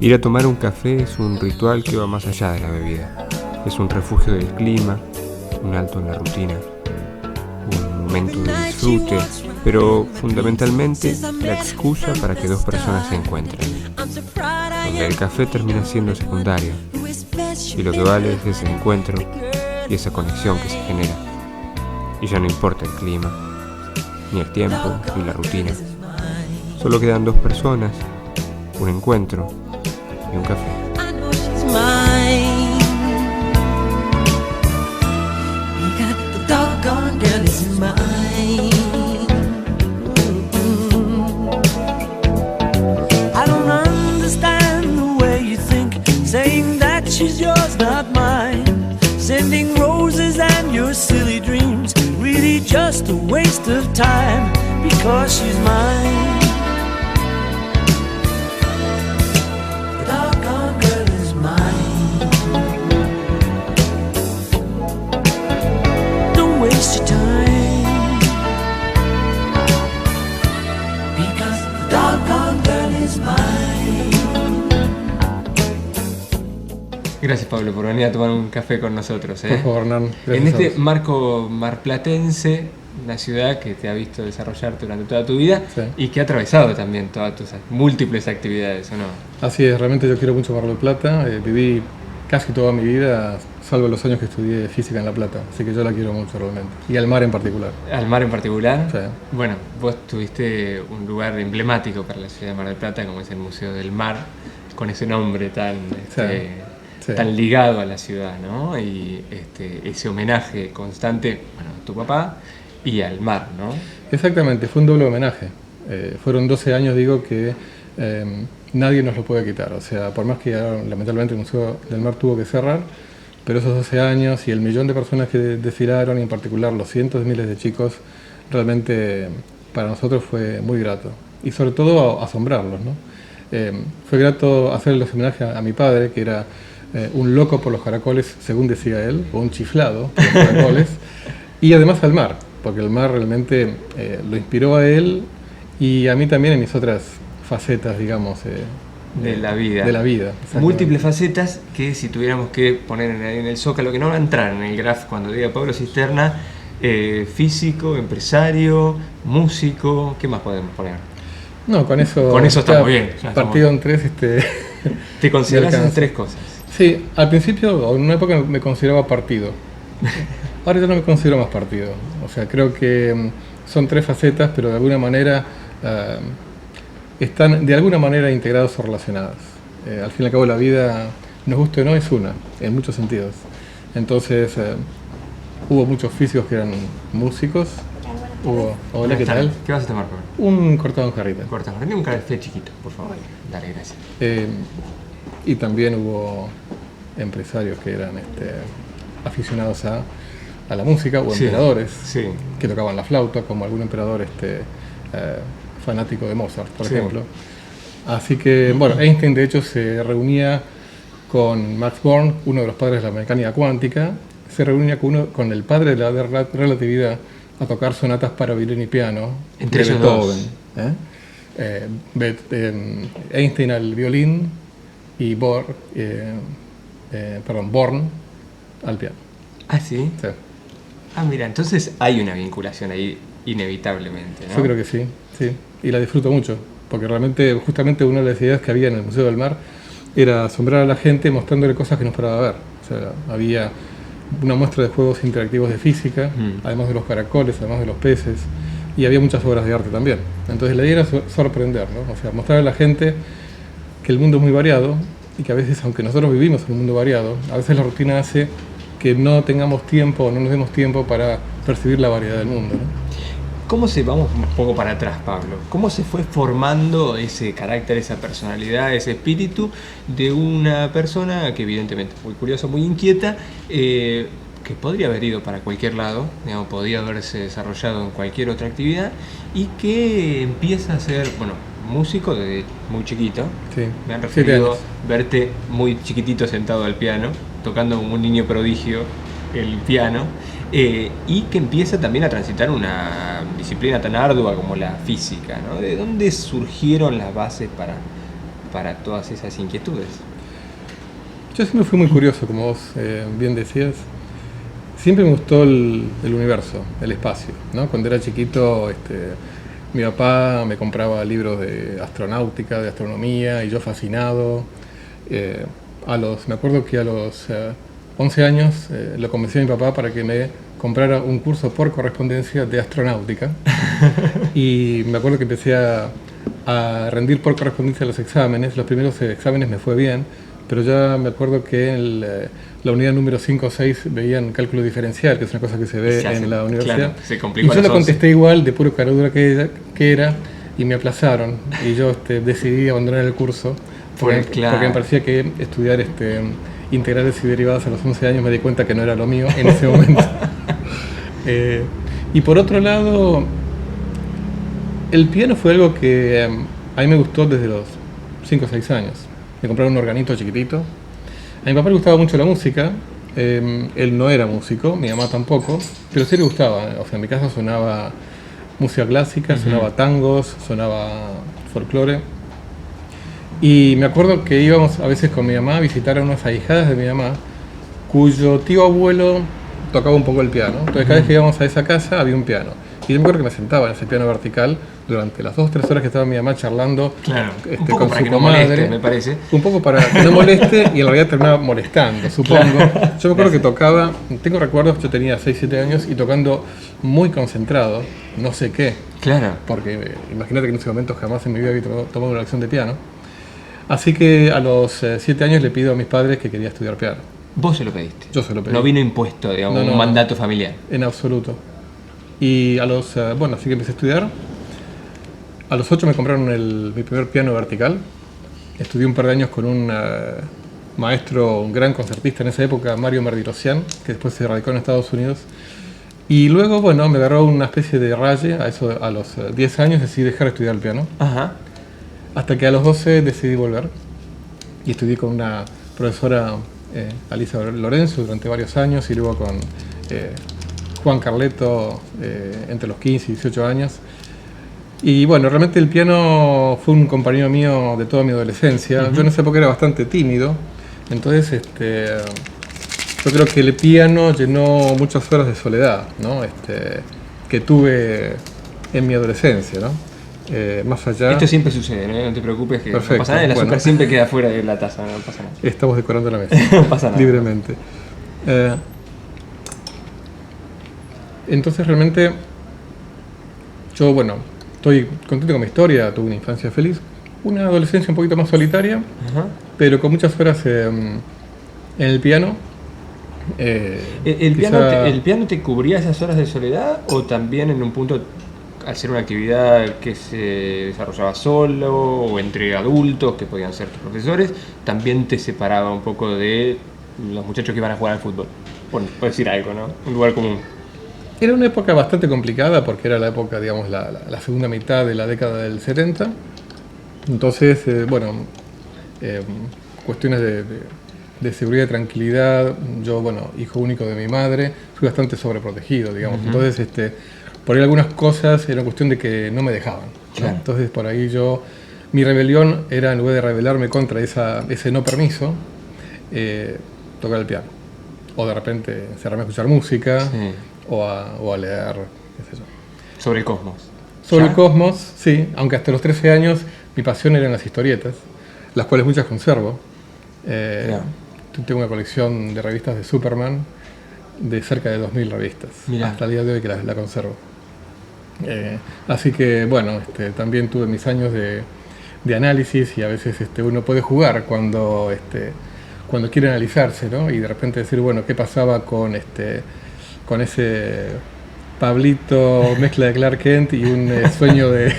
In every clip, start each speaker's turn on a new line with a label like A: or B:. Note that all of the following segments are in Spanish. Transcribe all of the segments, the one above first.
A: Ir a tomar un café es un ritual que va más allá de la bebida. Es un refugio del clima, un alto en la rutina, un momento de disfrute, pero fundamentalmente la excusa para que dos personas se encuentren, donde el café termina siendo secundario y lo que vale es ese encuentro y esa conexión que se genera. Y ya no importa el clima, ni el tiempo, ni la rutina. Solo quedan dos personas, un encuentro y un café.
B: I don't understand the way you think, saying that she's yours, not mine. Sending roses and your silly dreams, really just a waste of time, because she's mine. The doggone girl is mine. Don't waste your time, because the doggone girl is mine.
A: Gracias, Pablo, por venir a tomar un café con nosotros.
C: Por favor, Hernán.
A: En este marco marplatense, una ciudad que te ha visto desarrollarte durante toda tu vida,
C: sí,
A: y que ha atravesado también todas tus múltiples actividades, ¿o no?
C: Así es, realmente yo quiero mucho Mar del Plata. Viví casi toda mi vida, salvo los años que estudié física en La Plata, así que yo la quiero mucho realmente. Y al mar en particular.
A: ¿Al mar en particular?
C: Sí.
A: Bueno, vos tuviste un lugar emblemático para la ciudad de Mar del Plata, como es el Museo del Mar, con ese nombre tan...
C: Sí.
A: tan ligado a la ciudad, ¿no? Y ese homenaje constante, bueno, a tu papá y al mar, ¿no?
C: Exactamente, fue un doble homenaje. Fueron 12 años, digo, que nadie nos lo puede quitar. O sea, por más que lamentablemente el Museo del Mar tuvo que cerrar, pero esos 12 años y el millón de personas que desfilaron, y en particular los cientos de miles de chicos, realmente para nosotros fue muy grato. Y sobre todo asombrarlos, ¿no? Fue grato hacerles homenaje a mi padre, que era... un loco por los caracoles, según decía él, o un chiflado por los caracoles, y además al mar, porque el mar realmente lo inspiró a él y a mí también en mis otras facetas, digamos,
A: de la vida.
C: De la vida.
A: Múltiples facetas que, si tuviéramos que poner en el zócalo, que no va a entrar en el graph cuando diga Pablo Cisterna, físico, empresario, músico, ¿qué más podemos poner?
C: No, con eso
A: estamos bien.
C: Partido en tres.
A: ¿Te consideras en tres cosas?
C: Sí, al principio, en una época me consideraba partido. Ahora ya no me considero más partido. O sea, creo que son tres facetas, pero de alguna manera están de alguna manera integradas o relacionadas. Al fin y al cabo la vida, nos guste o no, es una, en muchos sentidos. Entonces, hubo muchos físicos que eran músicos. Hola, ¿qué tal?
A: ¿Qué vas a tomar, Pablo?
C: Un cortado en jarrita.
A: Un café chiquito, por favor. Dale, gracias.
C: Y también hubo empresarios que eran aficionados a la música, o emperadores que tocaban la flauta, como algún emperador fanático de Mozart, por ejemplo. Así que, bueno, Einstein de hecho se reunía con Max Born, uno de los padres de la mecánica cuántica, se reunía con el padre de la relatividad a tocar sonatas para violín y piano
A: entre
C: de Beethoven. Einstein al violín y Born al piano.
A: ¿Ah, sí?
C: Sí.
A: Ah, mira, entonces hay una vinculación ahí inevitablemente, ¿no?
C: Yo creo que sí. Y la disfruto mucho, porque realmente, justamente una de las ideas que había en el Museo del Mar era asombrar a la gente mostrándole cosas que no esperaba ver. O sea, había una muestra de juegos interactivos de física, además de los caracoles, además de los peces, y había muchas obras de arte también. Entonces la idea era sorprender, ¿no? O sea, mostrar a la gente que el mundo es muy variado y que a veces, aunque nosotros vivimos en un mundo variado, a veces la rutina hace que no tengamos tiempo o no nos demos tiempo para percibir la variedad del mundo, ¿no?
A: Vamos un poco para atrás, Pablo, ¿cómo se fue formando ese carácter, esa personalidad, ese espíritu de una persona que evidentemente es muy curiosa, muy inquieta, que podría haber ido para cualquier lado, digamos, podía haberse desarrollado en cualquier otra actividad, y que empieza a ser, bueno, músico desde muy chiquito?
C: Sí.
A: Me han referido a verte muy chiquitito sentado al piano, tocando como un niño prodigio el piano, y que empieza también a transitar una disciplina tan ardua como la física, ¿no? ¿De dónde surgieron las bases para para todas esas inquietudes?
C: Yo siempre fui muy curioso, como vos bien decías. Siempre me gustó el universo, el espacio, ¿no? Cuando era chiquito, mi papá me compraba libros de astronáutica, de astronomía, y yo fascinado. Me acuerdo que a los 11 años lo convencí a mi papá para que me comprara un curso por correspondencia de astronáutica. Y me acuerdo que empecé a rendir por correspondencia los exámenes. Los primeros exámenes me fue bien, pero ya me acuerdo que en la unidad número 5 o 6 veían cálculo diferencial, que es una cosa que se ve en la universidad.
A: Claro, se complicó.
C: Y yo lo contesté igual, de puro caradura que era, y me aplazaron. Y yo decidí abandonar el curso, porque me parecía que estudiar integrales y derivadas a los 11 años me di cuenta que no era lo mío en ese momento. Y por otro lado, el piano fue algo que a mí me gustó desde los 5 o 6 años. Me compraron un organito chiquitito. A mi papá le gustaba mucho la música. Él no era músico, mi mamá tampoco, pero sí le gustaba. O sea, en mi casa sonaba música clásica, sonaba tangos, sonaba folclore. Y me acuerdo que íbamos a veces con mi mamá a visitar a unas ahijadas de mi mamá, cuyo tío abuelo tocaba un poco el piano. Entonces cada vez que íbamos a esa casa había un piano. Y yo me acuerdo que me sentaba en ese piano vertical durante las 2 o 3 horas que estaba mi mamá charlando con su comadre.
A: Me parece.
C: Un poco para que no moleste, y en realidad terminaba molestando, supongo. Claro. Yo me acuerdo que tocaba, tengo recuerdos, yo tenía 6, 7 años y tocando muy concentrado, no sé qué.
A: Claro.
C: Porque imagínate que en ese momento jamás en mi vida había tomado una lección de piano. Así que a los 7 años le pido a mis padres que quería estudiar piano.
A: ¿Vos se lo pediste?
C: Yo se lo pedí.
A: No vino impuesto, digamos, un mandato familiar.
C: En absoluto. Y así que empecé a estudiar. A los 8 me compraron mi primer piano vertical. Estudié un par de años con un maestro, un gran concertista en esa época, Mario Merdirosian, que después se radicó en Estados Unidos. Y luego, me agarró una especie de raye, a los 10 años decidí dejar de estudiar el piano.
A: Ajá.
C: Hasta que a los 12 decidí volver. Y estudié con una profesora, Alisa Lorenzo, durante varios años, y luego con Juan Carleto entre los 15 y 18 años. Y realmente el piano fue un compañero mío de toda mi adolescencia. Yo en esa época era bastante tímido, entonces yo creo que el piano llenó muchas horas de soledad, ¿no? Que tuve en mi adolescencia, ¿no? Más allá...
A: Esto siempre sucede, ¿no? No te preocupes, que
C: Perfecto.
A: No pasa nada, el azúcar siempre queda fuera de la taza, no pasa nada.
C: Estamos decorando la mesa.
A: No pasa nada.
C: Libremente. Entonces realmente yo, estoy contento con mi historia, tuve una infancia feliz, una adolescencia un poquito más solitaria, pero con muchas horas en el piano.
A: ¿El piano te cubría esas horas de soledad o también en un punto, al ser una actividad que se desarrollaba solo o entre adultos que podían ser tus profesores, también te separaba un poco de los muchachos que iban a jugar al fútbol? Por decir algo, ¿no? Un lugar común.
C: Era una época bastante complicada porque era la época, digamos, la segunda mitad de la década del 70. Entonces, cuestiones de seguridad y tranquilidad. Yo, hijo único de mi madre, fui bastante sobreprotegido, digamos. Entonces, por ahí algunas cosas era cuestión de que no me dejaban, ¿no? Claro. Entonces, por ahí mi rebelión era, en lugar de rebelarme contra ese no permiso, tocar el piano. O de repente encerrarme a escuchar música. Sí. O a leer, qué sé yo.
A: Sobre el cosmos.
C: Sobre el cosmos, sí, aunque hasta los 13 años mi pasión eran las historietas, las cuales muchas conservo. Tengo una colección de revistas de Superman de cerca de 2000 revistas. Mirá. Hasta el día de hoy que la conservo. Así que, también tuve mis años de análisis, y a veces uno puede jugar cuando quiere analizarse, ¿no? Y de repente decir, ¿qué pasaba con ese Pablito mezcla de Clark Kent y un sueño de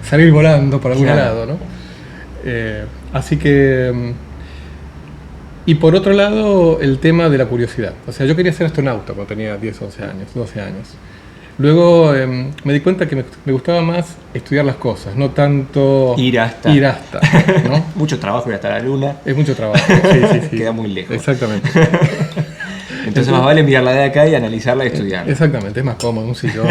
C: salir volando por algún lado, ¿no? Así que... Y por otro lado, el tema de la curiosidad. O sea, yo quería ser astronauta cuando tenía 10, 11 años, 12 años. Luego me di cuenta que me gustaba más estudiar las cosas, no tanto
A: ir hasta,
C: ¿no?
A: Mucho trabajo ir hasta la luna.
C: Es mucho trabajo, sí.
A: Queda muy lejos.
C: Exactamente.
A: Entonces más vale mirarla de acá y analizarla y estudiarla.
C: Exactamente, es más cómodo, un sillón.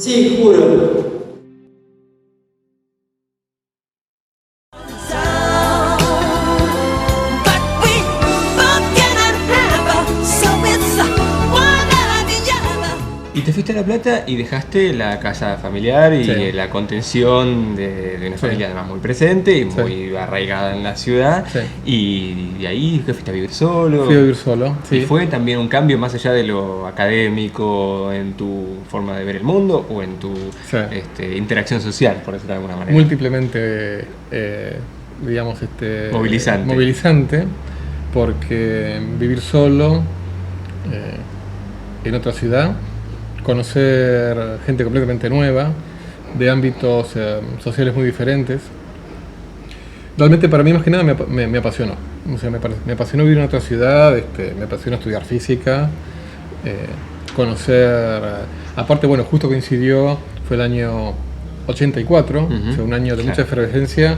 D: Sí, juro.
A: Y te fuiste a La Plata y dejaste la casa familiar y
C: Sí.
A: la contención de una familia además muy presente y muy arraigada en la ciudad.
C: Sí.
A: Y de ahí que fuiste a vivir solo.
C: Fui a vivir solo, sí.
A: ¿Y fue también un cambio más allá de lo académico en tu forma de ver el mundo o en tu
C: Sí.
A: interacción social, por decirlo de alguna manera?
C: Múltiplemente, digamos, movilizante, porque vivir solo en otra ciudad, conocer gente completamente nueva, de ámbitos sociales muy diferentes, realmente para mí más que nada me apasionó. O sea, me apasionó vivir en otra ciudad, me apasionó estudiar física, conocer, aparte, bueno, justo coincidió, fue el año 84, o sea, un año de mucha efervescencia,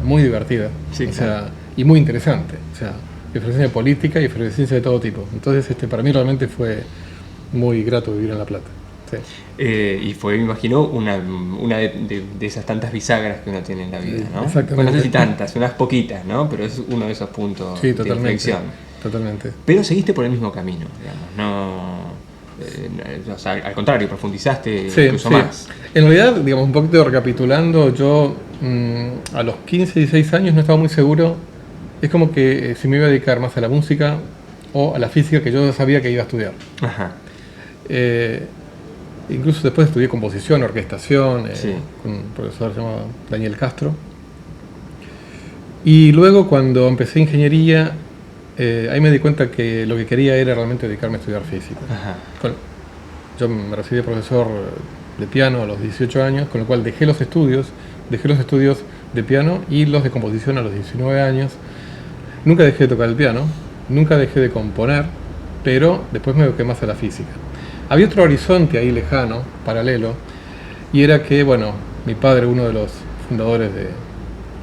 C: muy divertida,
A: Sí,
C: o sea, y muy interesante, o sea, efervescencia política y efervescencia de todo tipo. Entonces, para mí realmente fue muy grato vivir en La Plata. Sí.
A: Y fue, me imagino, una de esas tantas bisagras que uno tiene en la vida, ¿no?
C: Exactamente.
A: Bueno, no sé si tantas, unas poquitas, ¿no? Pero es uno de esos puntos
C: Sí,
A: de
C: totalmente.
A: inflexión.
C: Totalmente.
A: Pero seguiste por el mismo camino, digamos, o sea, al contrario, profundizaste incluso más.
C: En realidad, digamos, un poquito recapitulando, yo a los 15, 16 años no estaba muy seguro. Es como que si me iba a dedicar más a la música o a la física, que yo sabía que iba a estudiar.
A: Ajá.
C: Incluso después estudié composición, orquestación,
A: Sí.
C: con un profesor llamado Daniel Castro. Y luego cuando empecé ingeniería, ahí me di cuenta que lo que quería era realmente dedicarme a estudiar física.
A: Ajá.
C: Yo me recibí de profesor de piano a los 18 años, con lo cual dejé los estudios de piano y los de composición a los 19 años. Nunca dejé de tocar el piano, nunca dejé de componer, pero después me dediqué más a la física. Había otro horizonte ahí lejano, paralelo, y era que, bueno, mi padre, uno de los fundadores de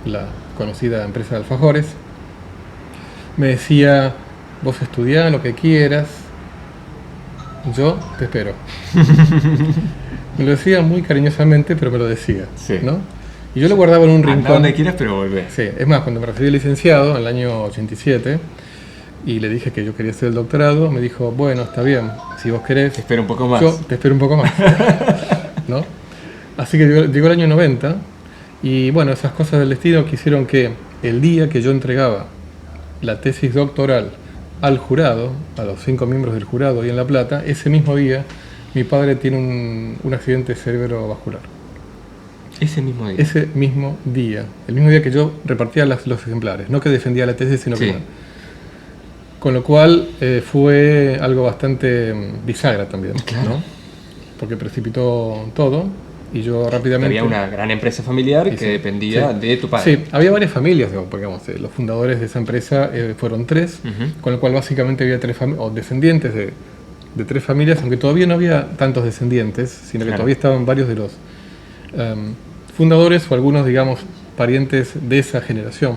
C: la conocida empresa de alfajores, me decía: vos estudiá lo que quieras, yo te espero. Me lo decía muy cariñosamente, pero me lo decía,
A: Sí.
C: ¿no? Y yo lo guardaba en un
A: Anda
C: rincón.
A: donde quieras, pero volvé.
C: Sí, es más, cuando me recibí de licenciado en el año 87 y le dije que yo quería hacer el doctorado, me dijo: bueno, está bien, si vos querés,
A: Te espero un poco más.
C: yo te espero un poco más. ¿No? Así que llegó el año 90 y bueno, esas cosas del destino que hicieron que el día que yo entregaba la tesis doctoral al jurado, a los 5 miembros del jurado ahí en La Plata, ese mismo día mi padre tiene un accidente cerebrovascular.
A: Ese mismo día.
C: Ese mismo día, el mismo día que yo repartía los ejemplares, no que defendía la tesis, sino
A: Sí.
C: que... Con lo cual fue algo bastante bisagra también,
A: Claro.
C: ¿no? Porque precipitó todo y yo rápidamente...
A: Había una gran empresa familiar
C: Sí,
A: que
C: sí.
A: dependía
C: Sí.
A: de tu padre.
C: Sí, había varias familias, digamos, los fundadores de esa empresa fueron 3,
A: Ujú.
C: con lo cual básicamente había 3 o descendientes de 3 familias, aunque todavía no había tantos descendientes, sino que
A: Claro.
C: todavía estaban varios de los fundadores o algunos, digamos, parientes de esa generación.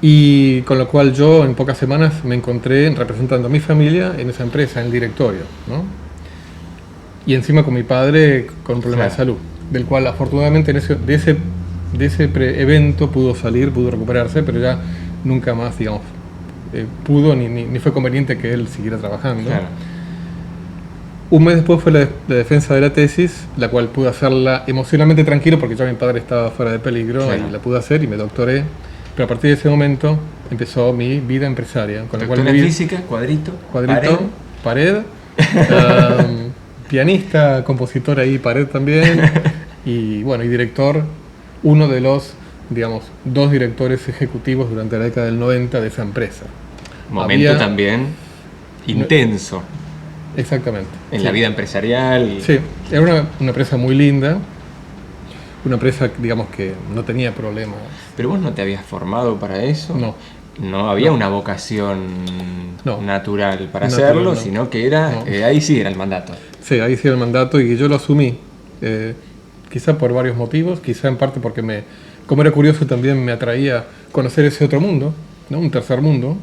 C: Y con lo cual yo en pocas semanas me encontré representando a mi familia en esa empresa, en el directorio, ¿no? Y encima con mi padre con un problema de
A: Claro.
C: salud, del cual afortunadamente de ese evento pudo salir, pudo recuperarse, pero ya nunca más, digamos, pudo ni fue conveniente que él siguiera trabajando.
A: Claro.
C: Un mes después fue la defensa de la tesis, la cual pude hacerla emocionalmente tranquilo porque ya mi padre estaba fuera de peligro.
A: Claro.
C: Y la pude hacer y me doctoré. Pero a partir de ese momento empezó mi vida empresaria. Con lo cual
A: Doctora en
C: viví-
A: física, cuadrito,
C: cuadrito, pared, pianista, compositor ahí, pared también, y bueno, y director, uno de los, digamos, 2 directores ejecutivos durante la década del 90 de esa empresa.
A: momento
C: Había-
A: también intenso
C: Exactamente.
A: en
C: Sí.
A: la vida empresarial.
C: Sí, era una empresa muy linda, una empresa, digamos, que no tenía problemas.
A: Pero vos no te habías formado para eso.
C: No.
A: No había
C: No.
A: una vocación
C: No.
A: natural para
C: Natural,
A: hacerlo,
C: no.
A: sino que era,
C: No.
A: ahí sí era el mandato.
C: Sí, ahí sí el mandato y yo lo asumí, quizá por varios motivos, quizá en parte porque como era curioso también me atraía conocer ese otro mundo, ¿no? Un tercer mundo,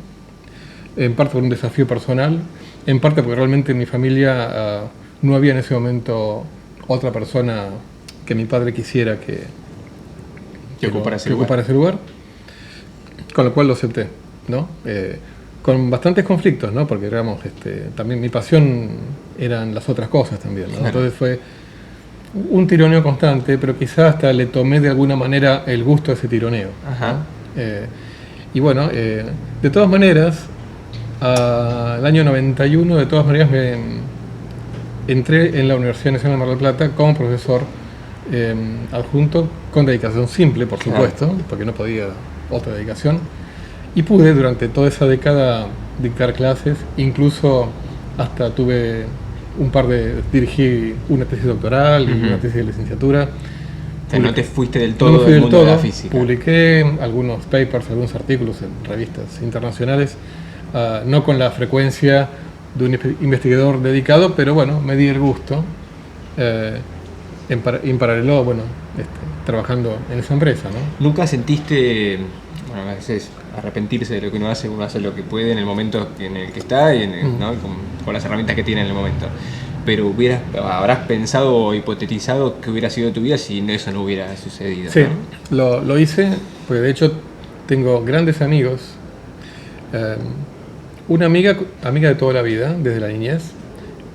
C: en parte por un desafío personal, en parte porque realmente mi familia no había en ese momento otra persona que mi padre quisiera que ocupara ese lugar, con lo cual lo acepté, ¿no? Con bastantes conflictos, ¿no? Porque digamos, también mi pasión eran las otras cosas también, ¿no?
A: Claro.
C: Entonces fue un tironeo constante, pero quizás hasta le tomé de alguna manera el gusto a ese tironeo,
A: Ajá.
C: ¿no? Y bueno, de todas maneras, al año 91, de todas maneras entré en la Universidad Nacional de Mar del Plata como profesor adjunto con dedicación simple, por supuesto, porque no podía otra dedicación. Y pude durante toda esa década dictar clases, incluso hasta dirigí una tesis doctoral y una tesis de licenciatura.
A: O sea, no te fuiste del
C: No
A: todo
C: me fui
A: del
C: del
A: mundo
C: todo.
A: de la física.
C: Publiqué algunos papers, algunos artículos en revistas internacionales, no con la frecuencia de un investigador dedicado, pero bueno, me di el gusto, en paralelo, bueno, trabajando en esa empresa, ¿no?
A: ¿Nunca sentiste, bueno, a veces arrepentirse de lo que uno hace lo que puede en el momento en el que está y ¿no? con las herramientas que tiene en el momento? Pero habrás pensado o hipotetizado que hubiera sido tu vida si eso no hubiera sucedido.
C: Sí,
A: ¿no?
C: lo hice, porque de hecho tengo grandes amigos. Una amiga de toda la vida, desde la niñez,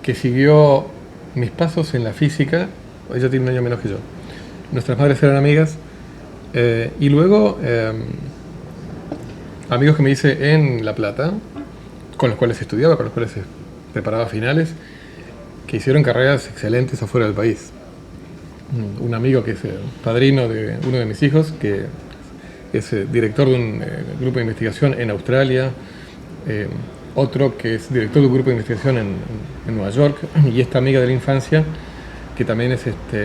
C: que siguió mis pasos en la física. Ella tiene un año menos que yo. Nuestras madres eran amigas. Y luego, amigos que me hice en La Plata, con los cuales estudiaba, con los cuales preparaba finales, que hicieron carreras excelentes afuera del país. Un amigo que es padrino de uno de mis hijos, que es director de un grupo de investigación en Australia, otro que es director de un grupo de investigación en Nueva York, y esta amiga de la infancia, que también es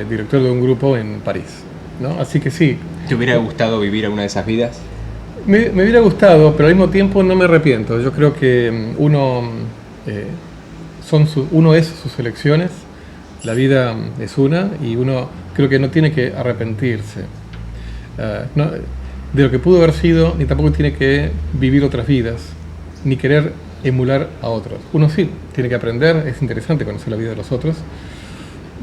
C: director de un grupo en París, ¿no? Así que sí.
A: ¿Te hubiera gustado vivir alguna de esas vidas?
C: Me hubiera gustado, pero al mismo tiempo no me arrepiento. Yo creo que uno es sus elecciones, la vida es una, y uno creo que no tiene que arrepentirse de lo que pudo haber sido, ni tampoco tiene que vivir otras vidas, ni querer emular a otros. Uno sí tiene que aprender, es interesante conocer la vida de los otros,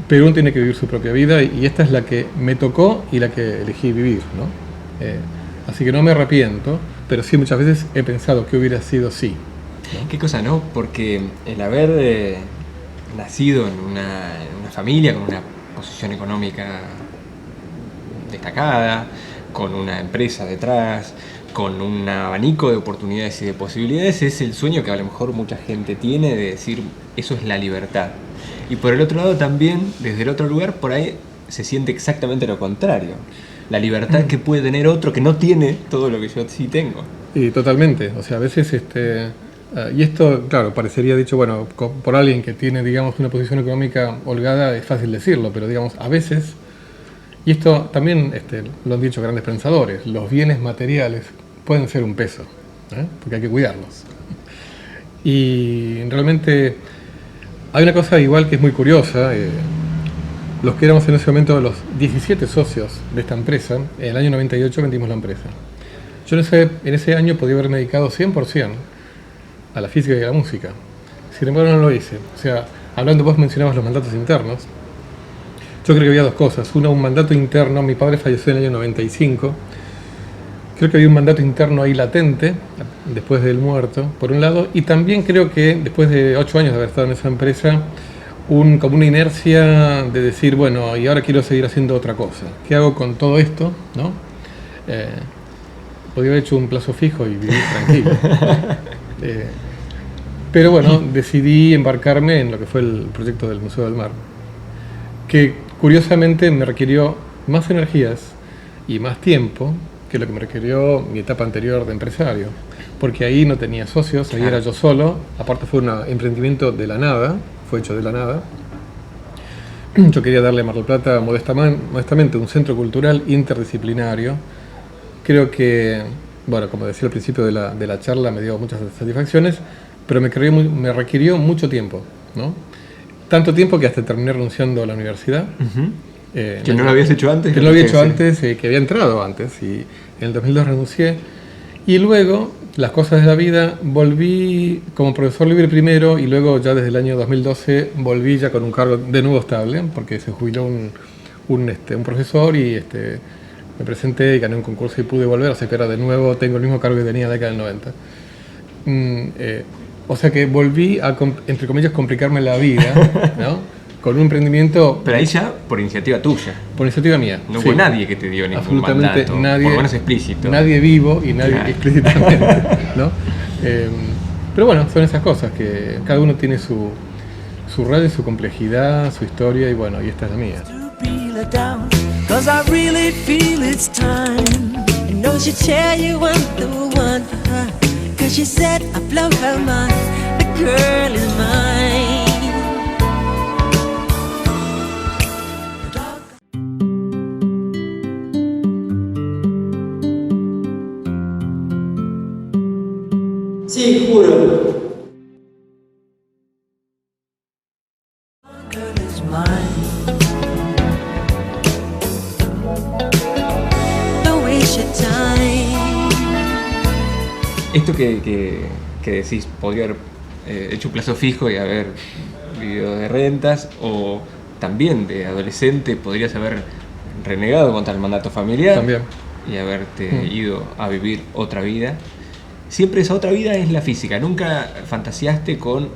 C: pero uno tiene que vivir su propia vida, y esta es la que me tocó y la que elegí vivir, ¿no? Así que no me arrepiento, pero sí muchas veces he pensado que hubiera sido sí, ¿no?
A: Qué cosa, ¿no? Porque el haber nacido en una familia con una posición económica destacada, con una empresa detrás, con un abanico de oportunidades y de posibilidades, es el sueño que a lo mejor mucha gente tiene de decir, eso es la libertad. Y por el otro lado también, desde el otro lugar, por ahí se siente exactamente lo contrario. La libertad que puede tener otro que no tiene todo lo que yo sí tengo.
C: Y totalmente, o sea, a veces y esto, claro, parecería dicho, bueno, por alguien que tiene, digamos, una posición económica holgada es fácil decirlo, pero digamos, a veces, y esto también lo han dicho grandes pensadores, los bienes materiales pueden ser un peso, porque hay que cuidarlos. Y realmente hay una cosa igual que es muy curiosa. Los que éramos en ese momento los 17 socios de esta empresa, en el año 98 vendimos la empresa. Yo en ese año podía haberme dedicado 100% a la física y a la música. Sin embargo, no lo hice. O sea, hablando, vos mencionabas los mandatos internos. Yo creo que había dos cosas. Una, un mandato interno. Mi padre falleció en el año 95. Creo que había un mandato interno ahí latente, después del muerto, por un lado. Y también creo que después de 8 años de haber estado en esa empresa, como una inercia de decir, bueno, y ahora quiero seguir haciendo otra cosa. ¿Qué hago con todo esto? ¿No? Podría haber hecho un plazo fijo y vivir tranquilo. Pero bueno, decidí embarcarme en lo que fue el proyecto del Museo del Mar, que curiosamente me requirió más energías y más tiempo que lo que me requirió mi etapa anterior de empresario, porque ahí no tenía socios, ahí era yo solo. Aparte fue un emprendimiento de la nada, fue hecho de la nada. Yo quería darle a Mar del Plata modestamente un centro cultural interdisciplinario. Creo que, bueno, como decía al principio de la charla, me dio muchas satisfacciones, pero me requirió mucho tiempo, ¿no? Tanto tiempo que hasta terminé renunciando a la universidad.
A: ¿Que no lo habías hecho antes?
C: Que no lo había hecho antes, que había entrado antes, y en el 2002 renuncié. Y luego las cosas de la vida, volví como profesor libre primero y luego ya desde el año 2012 volví ya con un cargo de nuevo estable, porque se jubiló un profesor y me presenté y gané un concurso y pude volver, o sea que ahora de nuevo tengo el mismo cargo que tenía en la década del 90. O sea que volví a, entre comillas, complicarme la vida, ¿no? Con un emprendimiento...
A: Pero ahí ya por iniciativa tuya.
C: Por iniciativa mía.
A: No hubo nadie que te dio ningún
C: absolutamente
A: mandato,
C: nadie,
A: por lo menos explícito.
C: Nadie vivo y nadie
A: Claro.
C: explícitamente, ¿no? Pero bueno, son esas cosas que cada uno tiene su radio, su complejidad, su historia y bueno, y esta es la mía.
B: To peel her down, 'cause I really feel it's time. You know she tell you I'm the one for her, 'cause she said I blow her mind, the girl is mine.
D: Sí, juro.
B: Girl is mine. Don't waste your time.
A: Esto que decís, podría haber hecho un plazo fijo y haber vivido de rentas, o también de adolescente podrías haber renegado contra el mandato familiar
C: También.
A: y haberte ido a vivir otra vida. Siempre esa otra vida es la física. ¿Nunca fantaseaste con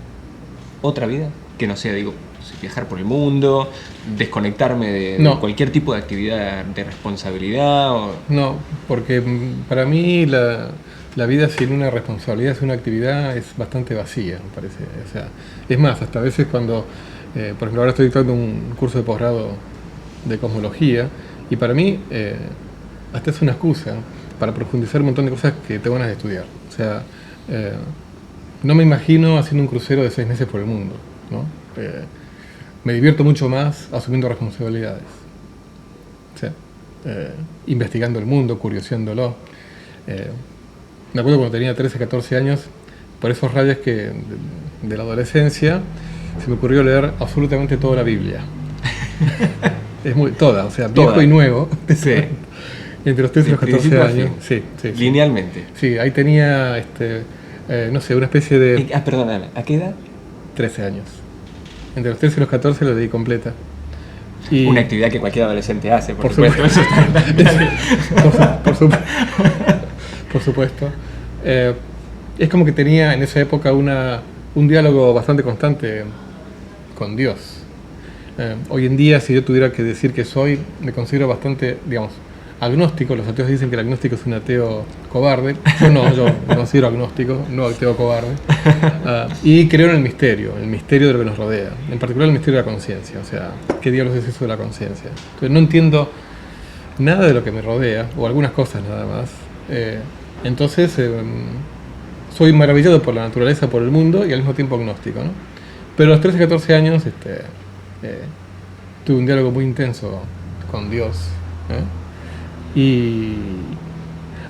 A: otra vida? Que no sea, digo, viajar por el mundo, desconectarme de
C: No.
A: cualquier tipo de actividad de responsabilidad.
C: No, porque para mí la vida sin una responsabilidad, sin una actividad, es bastante vacía, me parece. O sea, es más, hasta a veces cuando, por ejemplo, ahora estoy dictando un curso de posgrado de cosmología, y para mí hasta es una excusa para profundizar un montón de cosas que tengo ganas de estudiar. O sea, no me imagino haciendo un crucero de 6 meses por el mundo, ¿no? Me divierto mucho más asumiendo responsabilidades. O sea, investigando el mundo, curioseándolo. Me acuerdo cuando tenía 13, 14 años, por esos rayos que de la adolescencia, se me ocurrió leer absolutamente toda la Biblia. Toda, o sea, viejo
A: Toda.
C: y nuevo.
A: Sí.
C: Entre los 13 y los
A: De
C: 14
A: principio a
C: años.
A: fin.
C: Sí.
A: Linealmente.
C: Sí, ahí tenía, no sé, una especie de
A: Perdóname, ¿a qué edad?
C: 13 años. Entre los 13 y los 14 lo di completa. Y
A: Una actividad que cualquier adolescente hace, por
C: Por
A: supuesto. Eso está
C: por supuesto. Es como que tenía en esa época un diálogo bastante constante con Dios. Hoy en día, si yo tuviera que decir que me considero bastante, digamos, agnóstico. Los ateos dicen que el agnóstico es un ateo cobarde. Yo me considero agnóstico, no ateo cobarde. Y creo en el misterio de lo que nos rodea. En particular el misterio de la conciencia. O sea, ¿qué diablos es eso de la conciencia? Entonces no entiendo nada de lo que me rodea, o algunas cosas nada más. Entonces soy maravillado por la naturaleza, por el mundo y al mismo tiempo agnóstico, ¿no? Pero a los 13, 14 años tuve un diálogo muy intenso con Dios. Y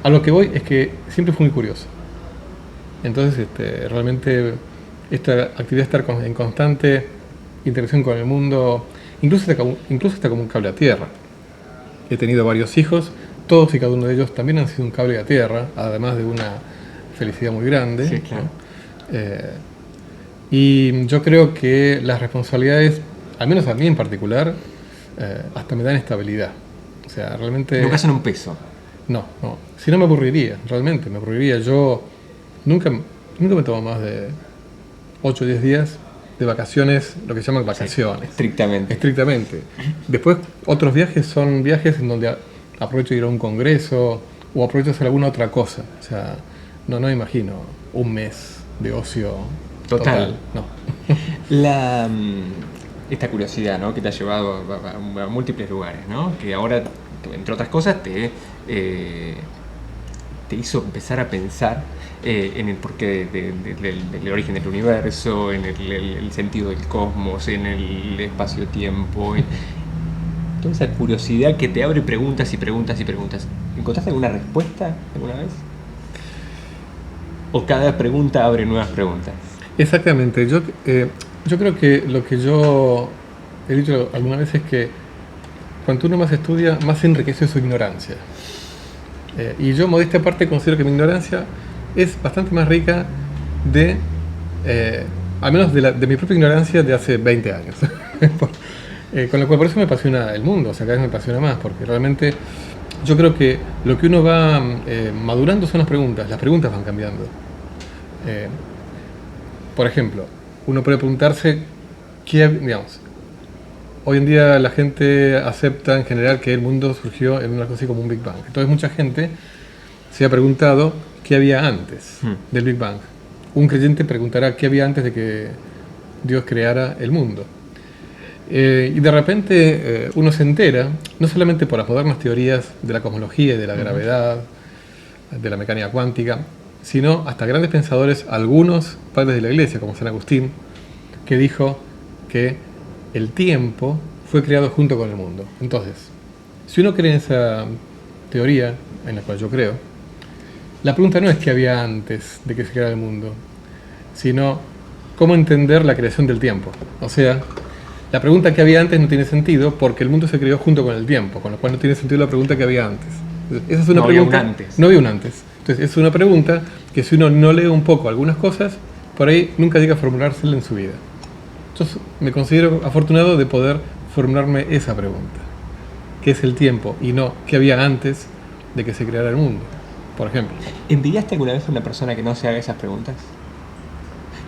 C: a lo que voy es que siempre fui muy curioso. Entonces realmente esta actividad de estar en constante interacción con el mundo, incluso está como un cable a tierra. He tenido varios hijos, todos y cada uno de ellos también han sido un cable a tierra, además de una felicidad muy grande.
A: Sí, claro.
C: ¿No? Y yo creo que las responsabilidades, al menos a mí en particular, hasta me dan estabilidad. O sea, realmente...
A: Nunca son un peso.
C: No. Si no me aburriría, realmente me aburriría. Yo nunca me tomo más de 8 o 10 días de vacaciones, lo que se llaman vacaciones.
A: Sí, estrictamente.
C: Estrictamente. Después, otros viajes son viajes en donde aprovecho de ir a un congreso o aprovecho de hacer alguna otra cosa. O sea, no me imagino un mes de ocio total. No.
A: Esta curiosidad, ¿no?, que te ha llevado a múltiples lugares, ¿no?, que ahora, entre otras cosas, te hizo empezar a pensar en el porqué del origen del universo, en el sentido del cosmos, en el espacio-tiempo. Toda esa curiosidad que te abre preguntas y preguntas y preguntas. ¿Encontraste alguna respuesta alguna vez? ¿O cada pregunta abre nuevas preguntas?
C: Exactamente. Yo creo que lo que yo he dicho alguna vez es que cuanto uno más estudia, más enriquece su ignorancia. Y yo, modestia aparte, considero que mi ignorancia es bastante más rica de, al menos de mi propia ignorancia de hace 20 años. Con lo cual por eso me apasiona el mundo, o sea, cada vez me apasiona más, porque realmente yo creo que lo que uno va madurando son las preguntas van cambiando. Por ejemplo, uno puede preguntarse, digamos, hoy en día la gente acepta en general que el mundo surgió en una cosa así como un Big Bang. Entonces mucha gente se ha preguntado qué había antes del Big Bang. Un creyente preguntará qué había antes de que Dios creara el mundo. Y de repente uno se entera, no solamente por las modernas teorías de la cosmología y de la gravedad, de la mecánica cuántica, sino hasta grandes pensadores, algunos padres de la Iglesia, como San Agustín, que dijo que el tiempo fue creado junto con el mundo. Entonces, si uno cree en esa teoría, en la cual yo creo, la pregunta no es qué había antes de que se creara el mundo, sino cómo entender la creación del tiempo. O sea, la pregunta que había antes no tiene sentido porque el mundo se creó junto con el tiempo, con lo cual no tiene sentido la pregunta que había antes. Entonces, esa es una pregunta.
E: Había un antes.
C: No había un antes. Entonces, es una pregunta que si uno no lee un poco algunas cosas, por ahí nunca llega a formulársela en su vida. Yo me considero afortunado de poder formularme esa pregunta, ¿qué es el tiempo? Y no, ¿qué había antes de que se creara el mundo? Por ejemplo.
E: ¿Envidiaste alguna vez a una persona que no se haga esas preguntas?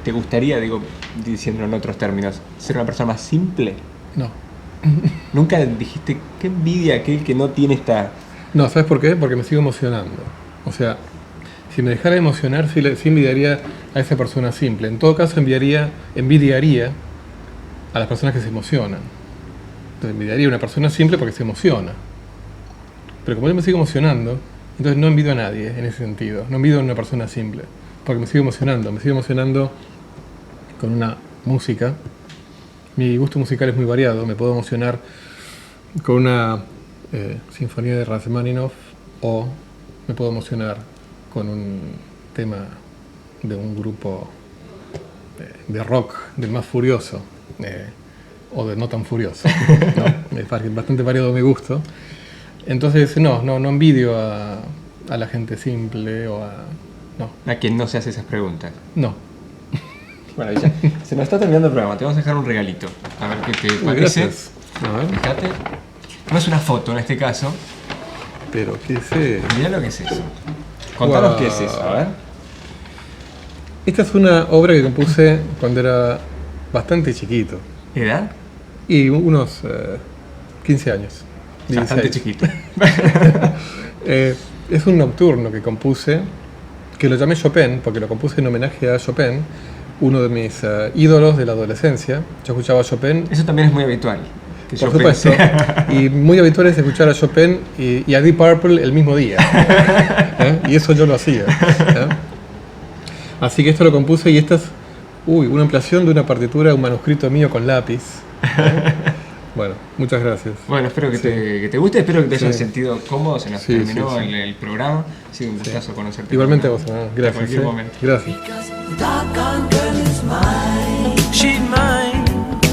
E: ¿Te gustaría, digo, diciéndolo en otros términos, ser una persona más simple?
C: No.
E: ¿Nunca dijiste, qué envidia aquel que no tiene esta...?
C: No, ¿sabes por qué? Porque me sigo emocionando. O sea, si me dejara de emocionar, sí envidiaría a esa persona simple. En todo caso, envidiaría a las personas que se emocionan. Entonces, envidiaría a una persona simple porque se emociona. Pero como yo me sigo emocionando, entonces no envidio a nadie en ese sentido. No envidio a una persona simple. Porque me sigo emocionando con una música. Mi gusto musical es muy variado. Me puedo emocionar con una sinfonía de Rachmaninoff o me puedo emocionar con un tema de un grupo de rock del más furioso o de no tan furioso. ¿No? Es bastante variado mi gusto. Entonces no envidio a la gente simple o a... No.
E: A quien no se hace esas preguntas.
C: No.
E: Bueno, ya se nos está terminando el programa. Te vamos a dejar un regalito. A ver qué te parece.
C: Gracias. A ver.
E: Fíjate. No es una foto en este caso.
C: Pero, ¿qué es?
E: Mirá lo que es eso. Contanos qué es eso, a ver.
C: Esta es una obra que compuse cuando era bastante chiquito.
E: ¿Edad?
C: Y unos 15 años.
E: Bastante
C: 16.
E: chiquito.
C: Es un nocturno que compuse, que lo llamé Chopin, porque lo compuse en homenaje a Chopin, uno de mis ídolos de la adolescencia. Yo escuchaba a Chopin.
E: Eso también es muy habitual. Que
C: Por
E: Chopin
C: supuesto.
E: sea-
C: Y muy habitual es escuchar a Chopin y a Deep Purple el mismo día. Y eso yo lo hacía. Así que esto lo compuse y esta es una ampliación de una partitura, un manuscrito mío con lápiz. Bueno, muchas gracias.
E: Bueno, espero que,
C: Sí.
E: que te guste, espero que te hayas
C: Sí.
E: sentido cómodo. Se nos
C: Sí,
E: terminó
C: sí, sí.
E: el programa. Ha sido un gustazo conocerte.
C: Igualmente a
E: Fernando.
C: vos,
E: En
C: gracias.
E: cualquier momento.
C: Gracias.
B: The doggone girl is mine. She's mine.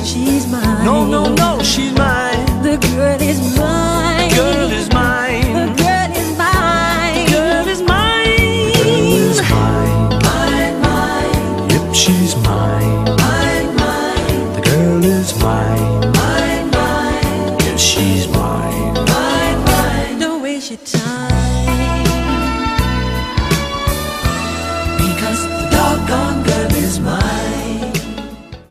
F: She's mine.
B: No, she's mine.
F: The girl is mine.
B: Girl is mine.
F: The girl is mine.
B: Girl is mine. Girl is mine. Mine. Yep, she's mine. Mine. The girl is mine. Mine. Yes, she's mine.
F: Don't waste your time.
B: Because the doggone